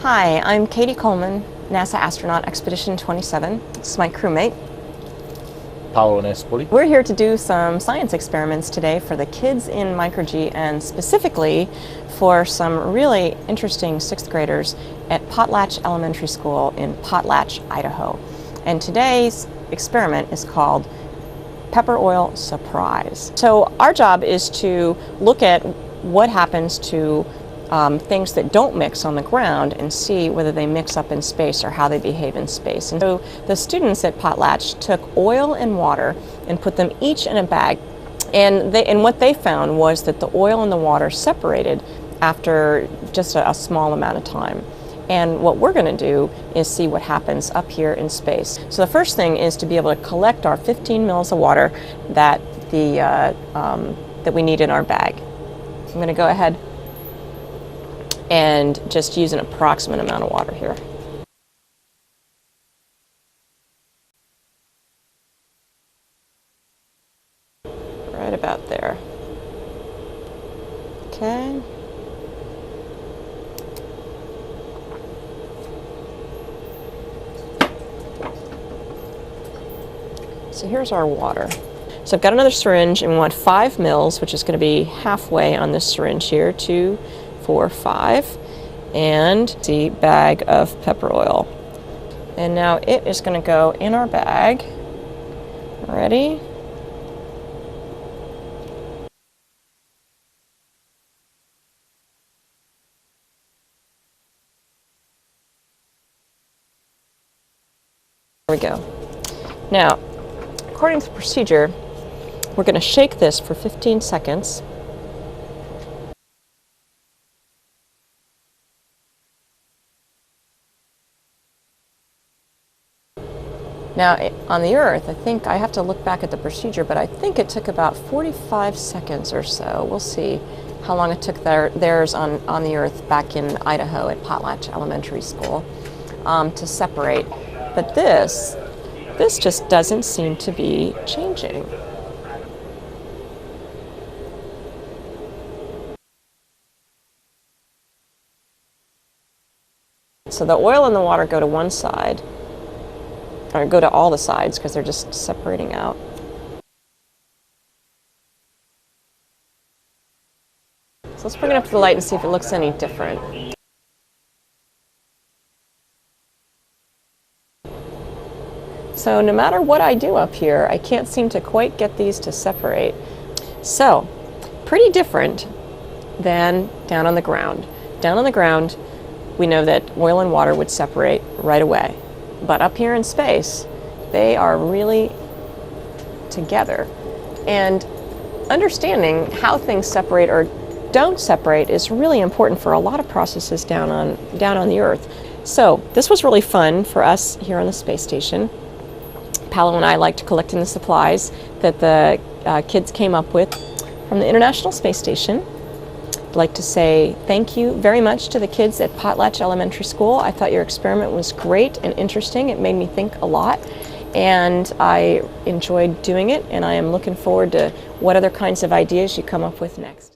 Hi, I'm Katie Coleman, NASA astronaut Expedition 27. This is my crewmate. Paolo Nespoli. We're here to do some science experiments today for the kids in Micro-G and specifically for some really interesting 6th graders at Potlatch Elementary School in Potlatch, Idaho. And today's experiment is called Pepper Oil Surprise. So our job is to look at what happens to things that don't mix on the ground and see whether they mix up in space or how they behave in space. And so the students at Potlatch took oil and water and put them each in a bag. And what they found was that the oil and the water separated after just a small amount of time. And what we're going to do is see what happens up here in space. So the first thing is to be able to collect our 15 mils of water that we need in our bag. I'm going to go ahead and just use an approximate amount of water here. Right about there. Okay. So here's our water. So I've got another syringe and we want 5 mils, which is going to be halfway on this syringe here. 2, 4, 5, and the bag of pepper oil. And now it is going to go in our bag. Ready? There we go. Now, according to the procedure, we're going to shake this for 15 seconds. Now, on the Earth, I think I have to look back at the procedure, but I think it took about 45 seconds or so. We'll see how long it took theirs on the Earth back in Idaho at Potlatch Elementary School to separate. But this just doesn't seem to be changing. So the oil and the water go to one side, or go to all the sides because they're just separating out. So let's bring it up to the light and see if it looks any different. So no matter what I do up here, I can't seem to quite get these to separate. So, pretty different than down on the ground. Down on the ground, we know that oil and water would separate right away. But up here in space, they are really together. And understanding how things separate or don't separate is really important for a lot of processes down on the Earth. So this was really fun for us here on the space station. Paolo and I liked collecting the supplies that the kids came up with from the International Space Station. I'd like to say thank you very much to the kids at Potlatch Elementary School. I thought your experiment was great and interesting. It made me think a lot, and I enjoyed doing it, and I am looking forward to what other kinds of ideas you come up with next.